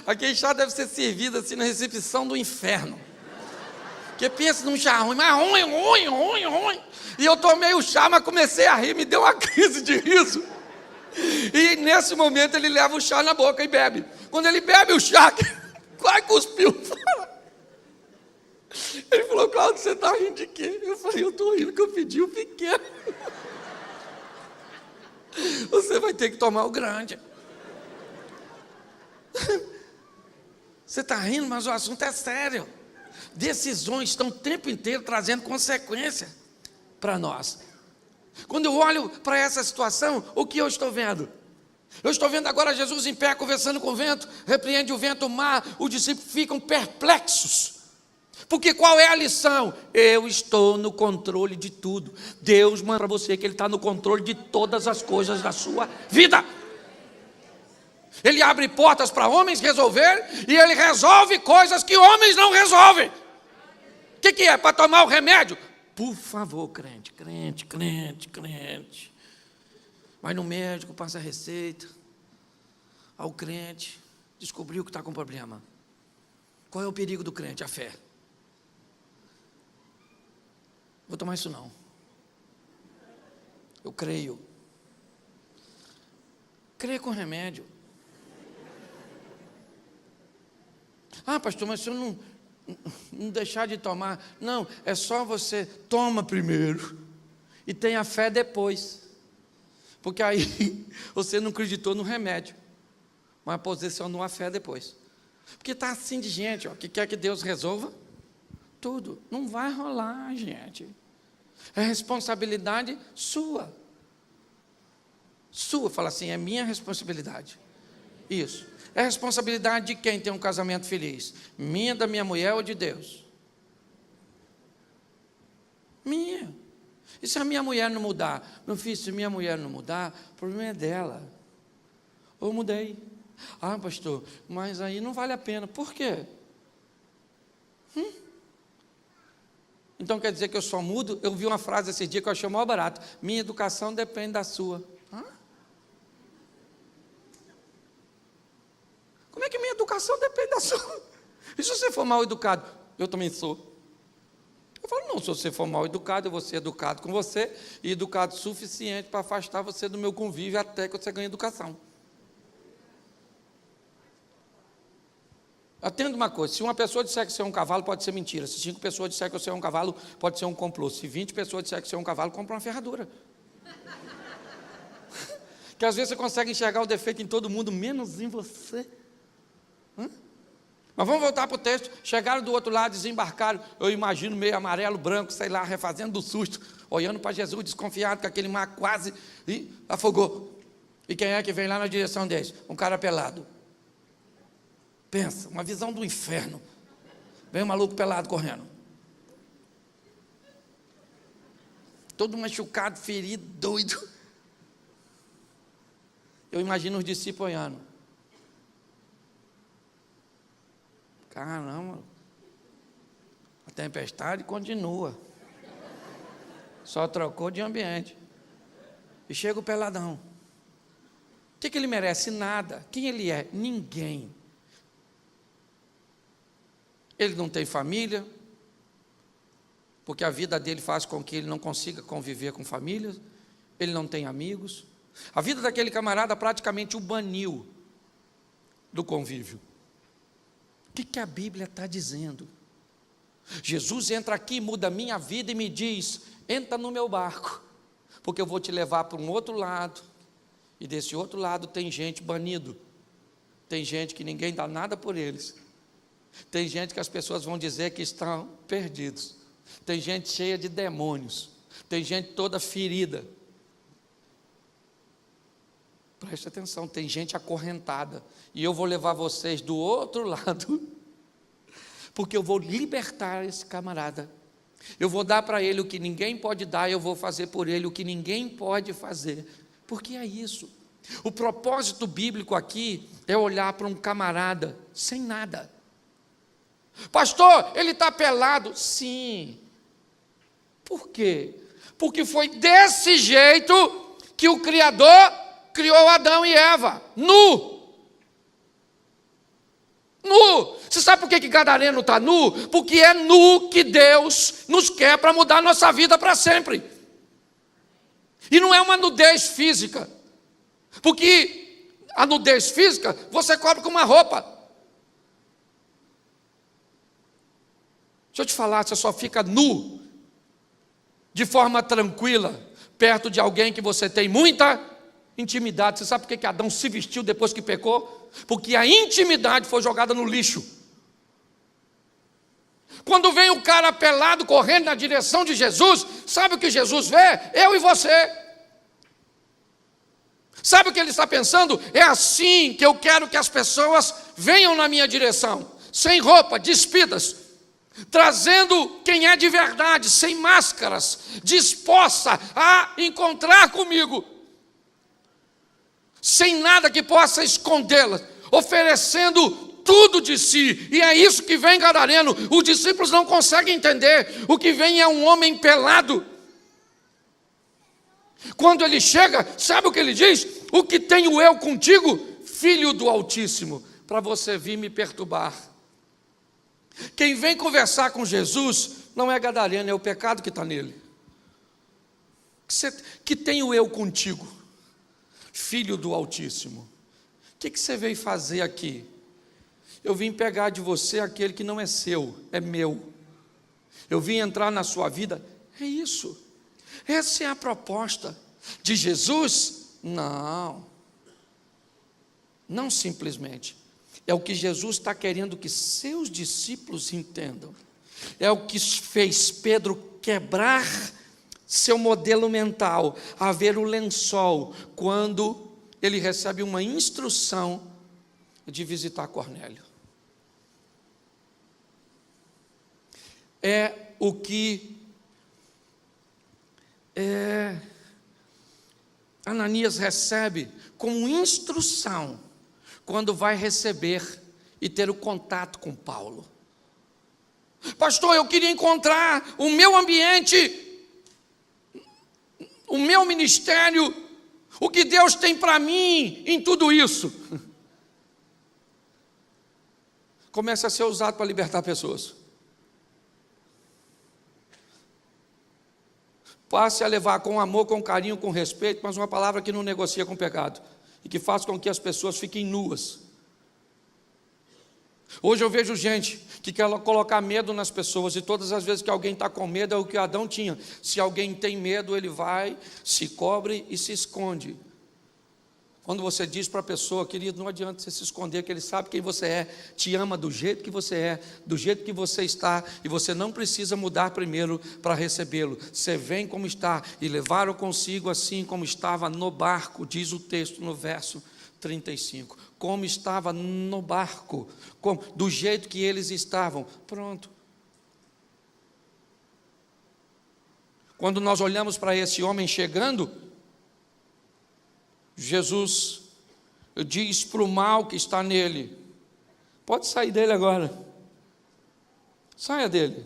aquele chá deve ser servido assim na recepção do inferno. Porque pensa num chá ruim, mas ruim. E eu tomei o chá, mas comecei a rir, me deu uma crise de riso. E nesse momento ele leva o chá na boca e bebe. Quando ele bebe o chá, quase cuspiu fora. Ele falou, Cláudio, você está rindo de quê? Eu falei, eu estou rindo que eu pedi o pequeno. Você vai ter que tomar o grande. Você está rindo, mas o assunto é sério. Decisões estão o tempo inteiro trazendo consequência para nós. Quando eu olho para essa situação, o que eu estou vendo? Eu estou vendo agora Jesus em pé, conversando com o vento, repreende o vento, o mar, os discípulos ficam perplexos. Porque qual é a lição? Eu estou no controle de tudo. Deus manda para você que Ele está no controle de todas as coisas da sua vida. Ele abre portas para homens resolver e Ele resolve coisas que homens não resolvem. O que é? Para tomar o remédio? Por favor, crente. Vai no médico, passa a receita. Ao crente, descobriu que está com problema. Qual é o perigo do crente? A fé. Vou tomar isso não. Eu creio. Creio com remédio. Ah, pastor, mas se eu não deixar de tomar. Não, é só você toma primeiro e tenha fé depois. Porque aí você não acreditou no remédio, mas posicionou a fé depois. Porque está assim de gente, ó, que quer que Deus resolva tudo. Não vai rolar, gente. É responsabilidade sua. Sua, fala assim, é minha responsabilidade. Isso. É responsabilidade de quem tem um casamento feliz? Minha, da minha mulher ou de Deus? Minha. E se a minha mulher não mudar? Meu filho, se minha mulher não mudar, o problema é dela. Eu mudei. Ah, pastor, mas aí não vale a pena. Por quê? Então quer dizer que eu só mudo? Eu vi uma frase esse dia que eu achei maior barato. Minha educação depende da sua. Como é que minha educação depende da sua? E se você for mal educado? Eu também sou. Eu falo, não, se você for mal educado, eu vou ser educado com você e educado suficiente para afastar você do meu convívio até que você ganhe educação. Atenda uma coisa, se uma pessoa disser que você é um cavalo, pode ser mentira. Se 5 pessoas disser que você é um cavalo, pode ser um complô. Se 20 pessoas disser que você é um cavalo, compra uma ferradura. Que às vezes você consegue enxergar o defeito em todo mundo, menos em você. Mas vamos voltar para o texto. Chegaram do outro lado, desembarcaram. Eu imagino meio amarelo, branco, sei lá, refazendo do susto, olhando para Jesus, desconfiado que aquele mar quase afogou. E quem é que vem lá na direção deles? Um cara pelado. Pensa, uma visão do inferno. Vem um maluco pelado correndo. Todo machucado, ferido, doido. Eu imagino os discípulos olhando. Caramba, a tempestade continua. Só trocou de ambiente. E chega o peladão. O que ele merece? Nada. Quem ele é? Ninguém. Ele não tem família, porque a vida dele faz com que ele não consiga conviver com família. Ele não tem amigos. A vida daquele camarada praticamente o baniu do convívio. O que a Bíblia está dizendo? Jesus entra aqui, muda a minha vida e me diz, entra no meu barco, porque eu vou te levar para um outro lado, e desse outro lado tem gente banido, tem gente que ninguém dá nada por eles, tem gente que as pessoas vão dizer que estão perdidos, tem gente cheia de demônios, tem gente toda ferida. Preste atenção, tem gente acorrentada, e eu vou levar vocês do outro lado, porque eu vou libertar esse camarada, eu vou dar para ele o que ninguém pode dar, eu vou fazer por ele o que ninguém pode fazer, porque é isso. O propósito bíblico aqui é olhar para um camarada sem nada. Pastor, ele está pelado? Sim. Por quê? Porque foi desse jeito que o Criador criou Adão e Eva, nu. Nu. Você sabe por que gadareno está nu? Porque é nu que Deus nos quer para mudar a nossa vida para sempre. E não é uma nudez física, porque a nudez física você cobre com uma roupa. Deixa eu te falar, você só fica nu, de forma tranquila, perto de alguém que você tem muita intimidade. Você sabe por que Adão se vestiu depois que pecou? Porque a intimidade foi jogada no lixo. Quando vem o cara pelado correndo na direção de Jesus, sabe o que Jesus vê? Eu e você. Sabe o que ele está pensando? É assim que eu quero que as pessoas venham na minha direção, sem roupa, despidas, trazendo quem é de verdade, sem máscaras, disposta a encontrar comigo, sem nada que possa escondê-la, oferecendo tudo de si. E é isso que vem Gadareno. Os discípulos não conseguem entender. O que vem é um homem pelado. Quando ele chega, sabe o que ele diz? O que tenho eu contigo, filho do Altíssimo, para você vir me perturbar. Quem vem conversar com Jesus não é Gadareno, é o pecado que está nele. Que tenho eu contigo, filho do Altíssimo? O que você veio fazer aqui? Eu vim pegar de você aquele que não é seu, é meu. Eu vim entrar na sua vida. É isso. Essa é a proposta de Jesus? Não. Não simplesmente. É o que Jesus está querendo que seus discípulos entendam. É o que fez Pedro quebrar seu modelo mental, a ver o lençol, quando ele recebe uma instrução de visitar Cornélio. É o que Ananias recebe como instrução quando vai receber e ter o contato com Paulo. Pastor, eu queria encontrar o meu ambiente, o meu ministério, o que Deus tem para mim em tudo isso. Começa a ser usado para libertar pessoas. Passe a levar com amor, com carinho, com respeito, mas uma palavra que não negocia com o pecado e que faz com que as pessoas fiquem nuas. Hoje eu vejo gente que quer colocar medo nas pessoas, e todas as vezes que alguém está com medo é o que Adão tinha. Se alguém tem medo, ele vai, se cobre e se esconde. Quando você diz para a pessoa, querido, não adianta você se esconder, que ele sabe quem você é, te ama do jeito que você é, do jeito que você está, e você não precisa mudar primeiro para recebê-lo. Você vem como está, e levaram consigo assim como estava no barco, diz o texto no verso 35. Como estava no barco, do jeito que eles estavam. Pronto. Quando nós olhamos para esse homem chegando, Jesus diz para o mal que está nele: pode sair dele agora, saia dele,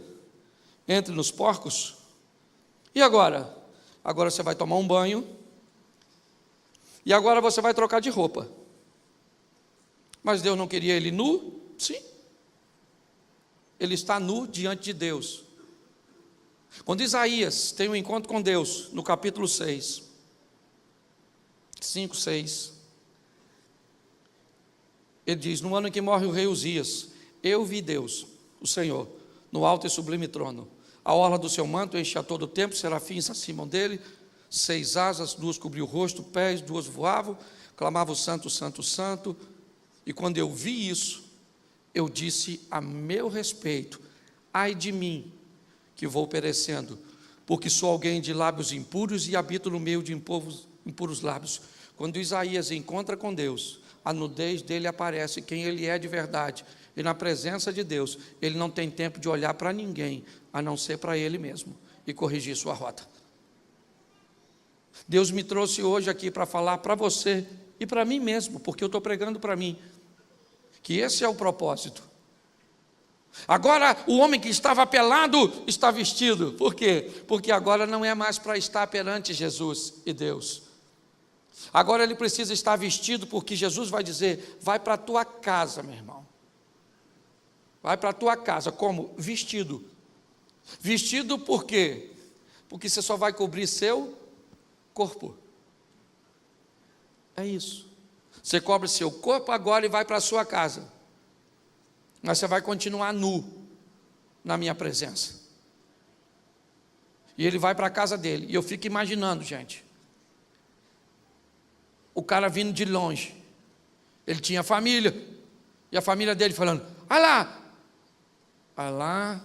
entre nos porcos. E agora? Agora você vai tomar um banho, e agora você vai trocar de roupa. Mas Deus não queria ele nu? Sim, ele está nu diante de Deus. Quando Isaías tem um encontro com Deus, no capítulo 6, 5, 6, ele diz: no ano em que morre o rei Uzias, eu vi Deus, o Senhor, no alto e sublime trono. A orla do seu manto enchia todo o tempo, serafins acima dele, 6 asas, 2 cobriam o rosto, pés, 2 voavam, clamavam: santo, santo, santo. E quando eu vi isso, eu disse a meu respeito: ai de mim, que vou perecendo, porque sou alguém de lábios impuros e habito no meio de impuros lábios. Quando Isaías encontra com Deus, a nudez dele aparece, quem ele é de verdade. E na presença de Deus, ele não tem tempo de olhar para ninguém, a não ser para ele mesmo, e corrigir sua rota. Deus me trouxe hoje aqui para falar para você e para mim mesmo, porque eu estou pregando para mim, que esse é o propósito. Agora o homem que estava pelado está vestido. Por quê? Porque agora não é mais para estar perante Jesus e Deus. Agora ele precisa estar vestido, porque Jesus vai dizer: vai para a tua casa, meu irmão. Vai para a tua casa. Como? Vestido. Vestido por quê? Porque você só vai cobrir seu corpo. É isso. Você cobre seu corpo agora e vai para a sua casa. Mas você vai continuar nu. na minha presença. E ele vai para a casa dele. E eu fico imaginando, gente, o cara vindo de longe. Ele tinha família. E a família dele falando: olha lá. Olha lá.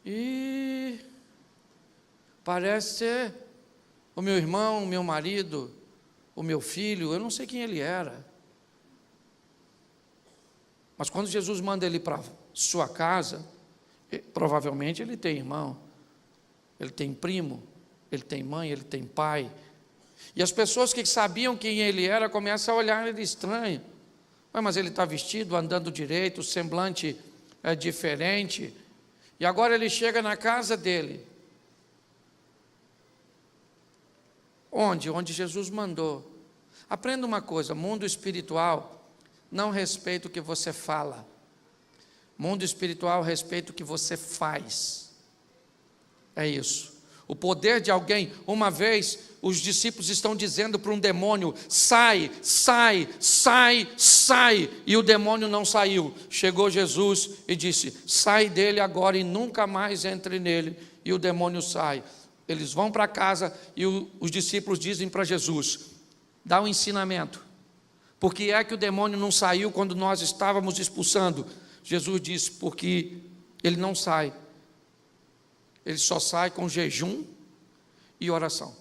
E parece ser o meu irmão, o meu marido, o meu filho. Eu não sei quem ele era. Mas quando Jesus manda ele para sua casa, provavelmente ele tem irmão, ele tem primo, ele tem mãe, ele tem pai. E as pessoas que sabiam quem ele era começam a olhar ele estranho. Mas ele está vestido, andando direito, o semblante é diferente. E agora ele chega na casa dele. Onde? Onde Jesus mandou. Aprenda uma coisa: mundo espiritual não respeita o que você fala. Mundo espiritual respeita o que você faz. É isso. O poder de alguém, uma vez, os discípulos estão dizendo para um demônio: sai, sai, sai, sai. E o demônio não saiu. Chegou Jesus e disse: sai dele agora e nunca mais entre nele. E o demônio sai. Eles vão para casa e os discípulos dizem para Jesus: dá um ensinamento. Por que é que o demônio não saiu quando nós estávamos expulsando? Jesus disse: porque ele não sai. Ele só sai com jejum e oração.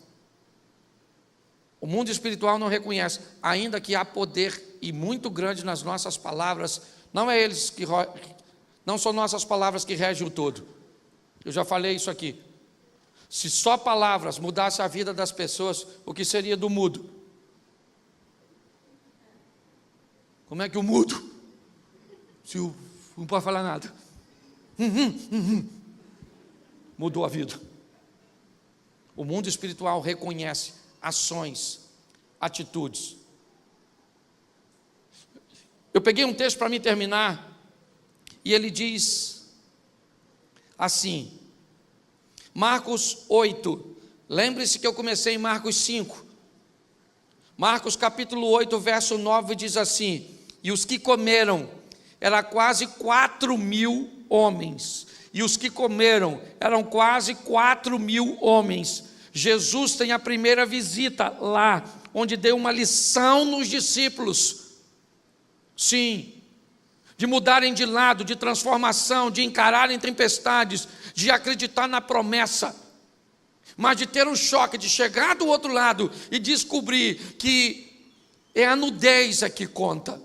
O mundo espiritual não reconhece, ainda que há poder e muito grande nas nossas palavras. Não são nossas palavras que regem o todo. Eu já falei isso aqui. Se só palavras mudassem a vida das pessoas, o que seria do mudo? Como é que o mudo? Se não pode falar nada. Mudou a vida. O mundo espiritual reconhece ações, atitudes. Eu peguei um texto para me terminar, e ele diz assim, Marcos 8, lembre-se que eu comecei em Marcos 5, Marcos capítulo 8, verso 9, diz assim: e os que comeram, era quase 4.000 homens, e os que comeram eram quase 4.000 homens. Jesus tem a primeira visita lá, onde deu uma lição nos discípulos, sim, de mudarem de lado, de transformação, de encararem tempestades, de acreditar na promessa, mas de ter um choque, de chegar do outro lado e descobrir que é a nudez que conta,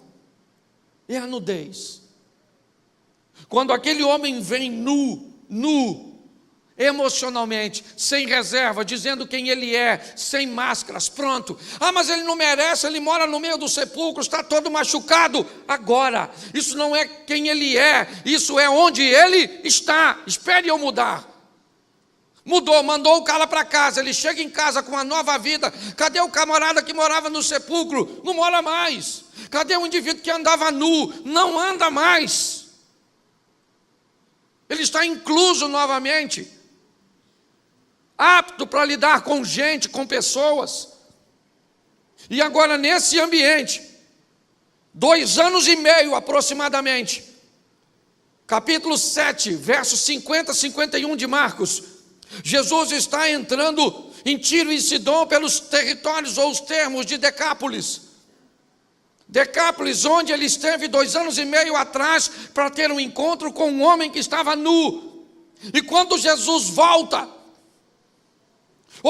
é a nudez. Quando aquele homem vem nu, emocionalmente, sem reserva, dizendo quem ele é, sem máscaras, pronto. Mas ele não merece, ele mora no meio do sepulcro, está todo machucado. Agora, isso não é quem ele é, isso é onde ele está. Espere eu mudar. Mudou, mandou o cara para casa, ele chega em casa com uma nova vida. Cadê o camarada que morava no sepulcro? Não mora mais. Cadê o indivíduo que andava nu? Não anda mais. Ele está incluso novamente, apto para lidar com gente, com pessoas. E agora nesse ambiente, 2 anos e meio aproximadamente, capítulo 7, versos 50 a 51 de Marcos, Jesus está entrando em Tiro e Sidom pelos territórios ou os termos de Decápolis. Decápolis, onde ele esteve 2 anos e meio atrás para ter um encontro com um homem que estava nu. E quando Jesus volta,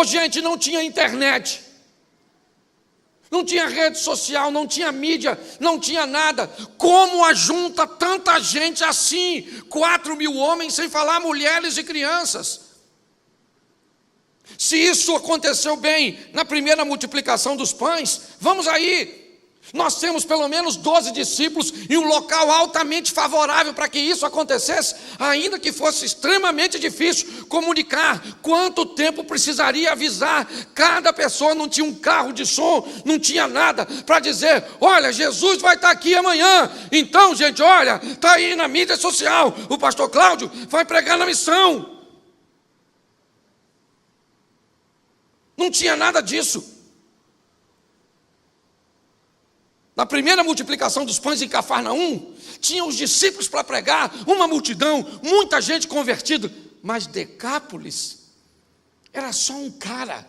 gente, não tinha internet, não tinha rede social, não tinha mídia, não tinha nada. Como ajunta tanta gente assim? 4.000 homens, sem falar mulheres e crianças. Se isso aconteceu bem na primeira multiplicação dos pães, vamos aí. Nós temos pelo menos 12 discípulos e um local altamente favorável para que isso acontecesse, ainda que fosse extremamente difícil comunicar quanto tempo precisaria avisar. Cada pessoa não tinha um carro de som, não tinha nada para dizer: olha, Jesus vai estar aqui amanhã. Então, gente, olha, está aí na mídia social, o pastor Cláudio vai pregar na missão. Não tinha nada disso. Na primeira multiplicação dos pães em Cafarnaum, tinham os discípulos para pregar, uma multidão, muita gente convertida, mas Decápolis era só um cara.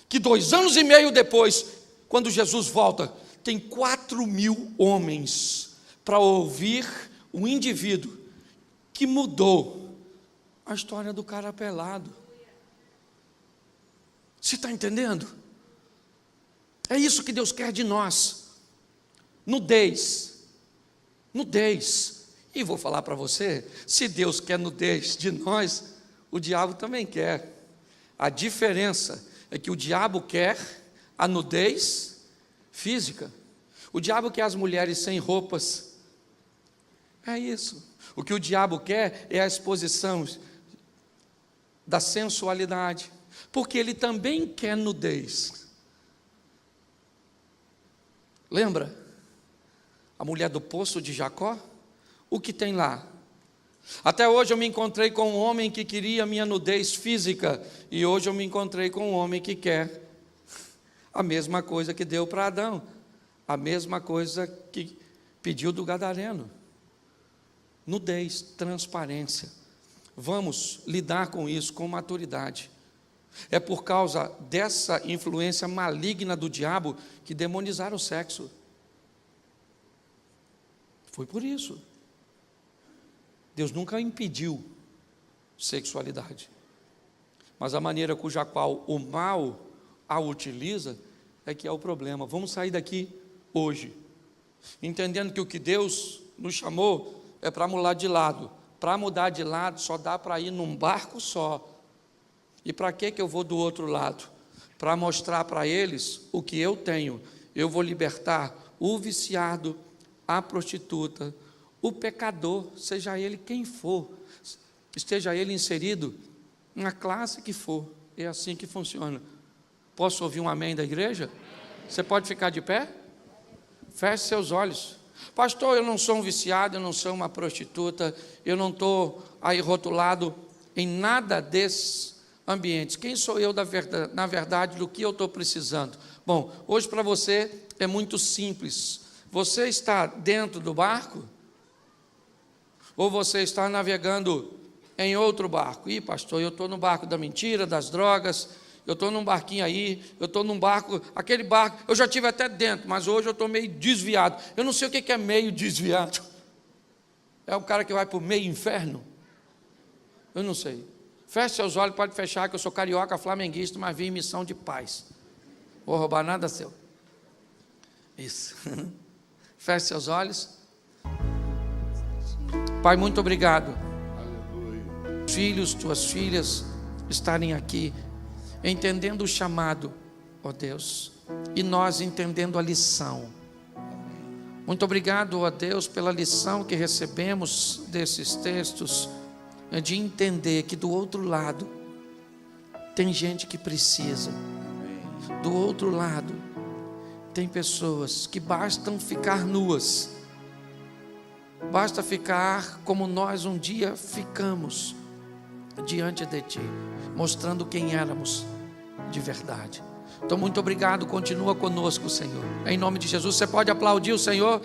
Que 2 anos e meio depois, quando Jesus volta, tem 4.000 homens para ouvir um indivíduo que mudou a história do cara pelado. Você está entendendo? É isso que Deus quer de nós. Nudez. E vou falar para você, se Deus quer nudez de nós, o diabo também quer. A diferença é que o diabo quer a nudez física. O diabo quer as mulheres sem roupas. É isso. O que o diabo quer é a exposição da sensualidade, porque ele também quer nudez. Lembra? A mulher do poço de Jacó? O que tem lá? Até hoje eu me encontrei com um homem que queria minha nudez física, e hoje eu me encontrei com um homem que quer a mesma coisa que deu para Adão, a mesma coisa que pediu do gadareno. Nudez, transparência. Vamos lidar com isso com maturidade. É por causa dessa influência maligna do diabo que demonizaram o sexo. Foi por isso. Deus nunca impediu sexualidade, mas a maneira cuja qual o mal a utiliza é que é o problema. Vamos sair daqui hoje, entendendo que o que Deus nos chamou é para mudar de lado. Para mudar de lado só dá para ir num barco só. E para que eu vou do outro lado? Para mostrar para eles o que eu tenho. Eu vou libertar o viciado, a prostituta, o pecador, seja ele quem for, esteja ele inserido na classe que for. É assim que funciona. Posso ouvir um amém da igreja? Você pode ficar de pé? Feche seus olhos. Pastor, eu não sou um viciado, eu não sou uma prostituta, eu não estou aí rotulado em nada desses ambientes. Quem sou eu na verdade do que eu estou precisando? Bom, hoje para você é muito simples. Você está dentro do barco? Ou você está navegando em outro barco? Ih, pastor, eu estou no barco da mentira, das drogas, eu estou num barquinho aí, eu estou num barco, aquele barco, eu já estive até dentro, mas hoje eu estou meio desviado. Eu não sei o que é meio desviado. É o cara que vai para o meio inferno? Eu não sei. Feche seus olhos, pode fechar, que eu sou carioca, flamenguista, mas vim em missão de paz. Vou roubar nada seu. Isso. Feche seus olhos. Pai, muito obrigado. Aleluia. Filhos, tuas filhas estarem aqui, entendendo o chamado, ó Deus, e nós entendendo a lição. Muito obrigado, ó Deus, pela lição que recebemos desses textos, de entender que do outro lado tem gente que precisa. Do outro lado tem pessoas que bastam ficar nuas, basta ficar como nós um dia ficamos diante de Ti, mostrando quem éramos de verdade. Então muito obrigado, continua conosco, Senhor, em nome de Jesus. Você pode aplaudir o Senhor?